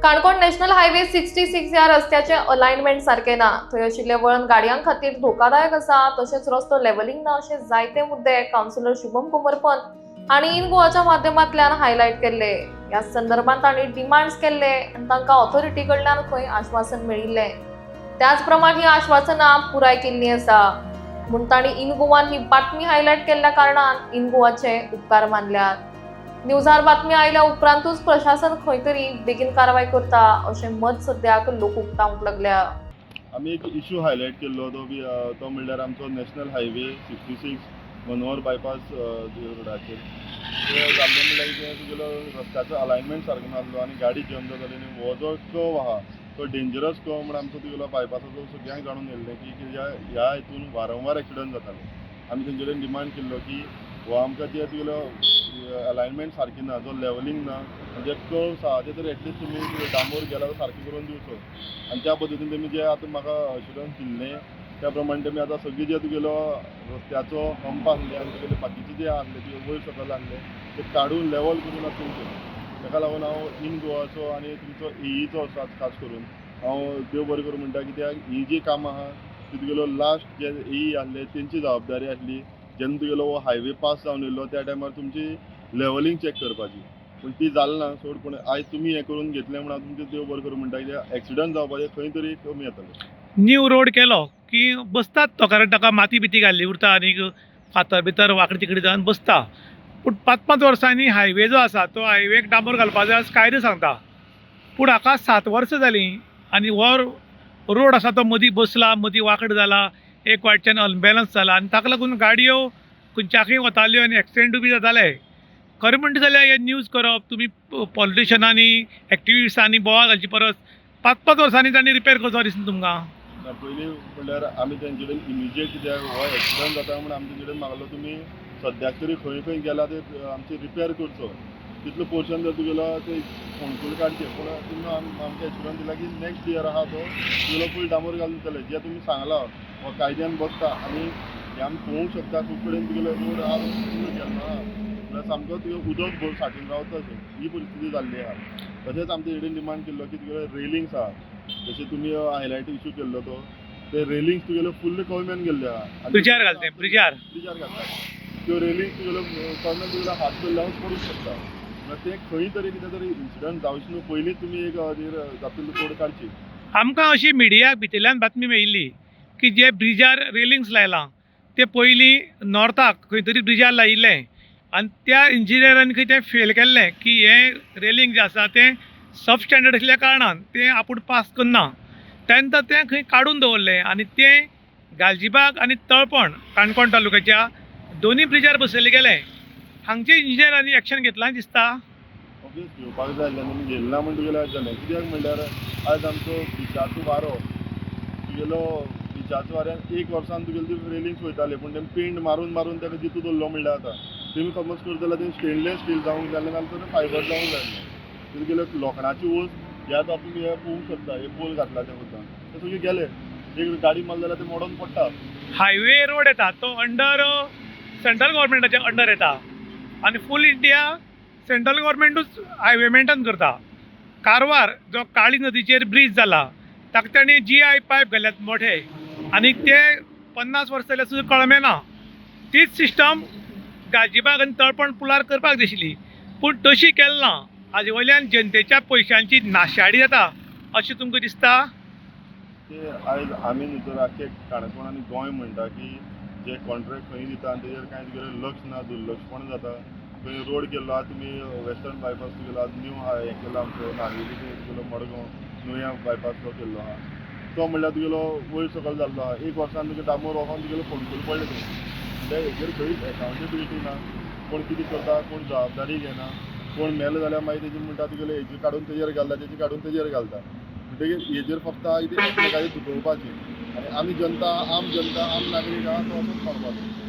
Canacona national highway 66 ह्या रस्त्याचे alignment सारखे ना, थंय आशिल्ले वळण गाडयांक खातीर धोकादायक आसा। तशेंच रस्तो लेवलिंग ना अशे जायते मुद्दे काउन्सिलर शुभम कुमरपंत आणि इन गोवाच्या माध्यमांतल्यान हायलायट केले। ह्या संदर्भात तांणी डिमांड्स केले आनी तांकां ऑथॉरिटी कडल्यान खंय आश्वासन मेळिल्लें। त्याच प्रमाण ही आश्वासनां पुराय केल्लीं आसा म्हूण तांणी इन गोवान ही बातमी हायलायट केल्ल्या कारणान इन गोवाचे उपकार मानल्यात। न्यूजार बातमी आयल्या उपरांतूच प्रशासन खंय तरी बेगीन कारवाई करता अशें मत सद्याक लोक उक्तावंक लागल्या। आमी एक इश्यू हायलायट केल्लो तो म्हणल्यार आमचो नॅशनल हायवे 66 मनोहर बायपास रोडाचेर जाल्लें म्हणल्यार तुगेलो रस्त्याचो अलायनमेंट सारको नासलो आनी गाडी जम जाताली आनी हो जो कर्व आहा तो डेंजरस कर्व म्हणून आमचो तुगेलो बायपासाचो सगळ्यांक जाणून येयल्लें की ह्या हितून वारंवार एक्सिडंट जाताले। आमी तेंचे कडेन डिमांड केल्लो की हो आमकां जे तुगेलो अलायनमेंट सारकी ना, जो लेवलिंग ना, म्हणजे कर्व्स आहा ते तर एटलीस्ट तुमी डांबोर गेल्यार सारकें करून दिवचो। आनी त्या पद्दतीन तेमी जे आतां म्हाका अश्युरन्स दिल्लें त्या प्रमाणे तेमी आतां सगळी जे तुगेलो रस्त्याचो हंप आसले आनी तुगेले बाकीचे जे आसले तुगे वयर सकयल आसले ते काडून लेवल करून आसले। ताका लागून हांव इन गोवाचो आनी तुमचो एईचो खास करून हांव देव बरें करूं म्हणटा कित्याक ही जी कामां आहा ती तुगेलो लास्ट जे एई आसले तेंची जबाबदारी आसली। जेन्ना तुगेलो हो हायवे पास जावन येयल्लो त्या टायमार तुमची लेवलिंग चॅक करपाची, पूण ती जाली ना। सोड, पूण आयज तुमी हें करून घेतलें म्हणून हांव तुमचें देव बरें करूं म्हणटा कित्याक एक्सिडंट जावपाचें खंय तरी कमी जातलें। न्यू रोड केलो की बसतात तो, कारण ताका माती बिती घाल्ली उरता आनी फातर भितर वांकडी तिकडी जावन बसता। पूण 5-5 वर्सांनी हायवे जो आसा तो हायवेक डांबोर घालपाचो आज कायदो सांगता, पूण हाका 7 वर्सां जालीं आनी हो रोड आसा तो मदीं बसला, मदीं वांकड जाला, एक वाटच्यान अनबॅलन्स जाला आनी ताका लागून गाडयो खंयच्याकय वताल्यो आनी एक्सिडेंटूय बी जाताले। खरें म्हणटा जाल्यार हे न्यूज करप तुमी पॉलिटिशनांनी एक्टिविस्टांनी बोवाळ घालची परस 5-5 वर्सांनी तांणी रिपेर करचो दिसता तुमकां? पयलीं म्हणल्यार आमी तेंचे कडेन इमिजिएट कित्याक हो एक्सिडंट जाता म्हणून आमचे कडेन मागलो तुमी सद्याक तरी खंय खंय गेला ते आमचे रिपेर करचो। तितलो पोर्शन जर तुगेलो ते फोणकूल काडचे, पूण तुमी आमकां एश्युरन्स दिला की नेक्स्ट इयर आहा तो तुगेलो फूल डांबोर घालून दितले। जे तुमी सांगला हो कायद्यान बसता आनी हे आमी पळोवंक शकता खूब कडेन तुगेलो रोड आहा गेलो आहा सामको तुगे उदक भर साठून रावता अशें ही परिस्थिती जाल्ली आहा। तशेंच आमचे कडेन डिमांड केल्लो की तुगेलो रेलिंग्स आहा, जशें तुमी हायलायट इश्यू केल्लो तो ते रेलिंग्स तुगेलो फुल्ल गव्हर्मेंट गेल्ले आहा, ब्रिजार घालते ब्रिजार घालता त्यो रेलिंग्स तुगेलो गव्हर्मेंट तुगेलो हात धरल्यार पडूंक शकता। ते खंय तरी कितें तरी इन्सिडंट जावचे न्हू पयलींच तुमी एक जातून तोड काडची। आमकां अशी मिडियाक भितरल्यान बातमी मेळिल्ली की जे ब्रिजार रेलिंग्स लायलां ते पयलीं नॉर्थाक खंय तरी ब्रिजार लायिल्ले आनी त्या इंजिनियरांनी खंय तें फेल केल्लें की हें रेलिंग जें आसा तें सब स्टँडर्ड आशिल्ल्या कारणान तें आपूण पास करना। त्यानंतर तें खंय काडून दवरलें आनी तें गालजीबाग आनी तळपण काणकोण तालुक्याच्या दोनी ब्रिजार बसयले गेले। हांगचे इंजिनियरांनी एक्शन घेतलां दिसता। ऑब्वियस घेवपाक जाय आसलें न्हू, घेतला म्हण तुगेलें जालें कित्याक म्हणल्यार आयज आमचो बिचाचो वारो तुगेलो बिचाचो वाऱ्यान 1 वर्सान तुगेले ती रेलिंग्स वयताले पूण तें पेंट मारून मारून ताका जितू दवरलो म्हणल्यार आतां तुमी समज करता जाल्यार तें स्टेनलेस स्टील जावंक जाय नाजाल्यार फायबर जावंक जाय आसलें। तुगेले लोखणाची वस्त हे आतां तुमी हे पळोवंक शकता, हे पोल घातला ते सुद्दां ते सगळे गेले। एक गाडी मारली जाल्यार ते मोडोन पडटा। हायवे रोड येता तो अंडर सेंट्रल गव्हर्मेंटाच्या अंडर येता आनी फूल इंडिया सेंट्रल गव्हर्मेंटूच हायवे मेंटेन करता। कारवार जो काळी नदीचेर ब्रीज जाला ताका ताणें GI पायप घाल्यात मोठे आनी ते 50 वर्सां जाल्यार सुद्दां कळमें ना। तीच सिस्टम गालजीबाग आनी तळपण पुलार करपाक जाय आशिल्ली, पूण तशी केली ना। हाजे वयल्यान जनतेच्या पयशांची नाशाडी जाता अशें तुमकां दिसता? ते आयज आमी न्ही तर आख्खे काणकोण आनी गोंय म्हणटा की जे कॉन्ट्रॅक्ट खंय दिता आनी तेजेर कांय तुगेलें लक्ष ना, दुर्लक्षपण जाता। खंय रोड केल्लो आहा तुमी वेस्टर्न बायपास तुगेलो आतां न्यू हें केला आमचो नार्वेली तुगेलो मडगांव नुया बायपास तो केल्लो आहा तो म्हणल्यार तुगेलो वयर सकयल जाल्लो आहा। 1 वर्सान तुगे डांबोर वोसोन तुगेलो फोणकूल पडले थंय म्हणजे हेजेर खंयच एकावंटेबिलिटी ना। कोण कितें करता, कोण जबाबदारी घेना, कोण मेलो जाल्यार मागीर तेजी म्हणटा तुगेले हेजी काडून तेजेर घालता, तेजी काडून तेजेर घालता। म्हणटकीर हेजेर फक्त कितें एकमेकांचेर दुखोवपाचें आनी आमी जनता आम नागरीक आहा तो असोच मारपाचो।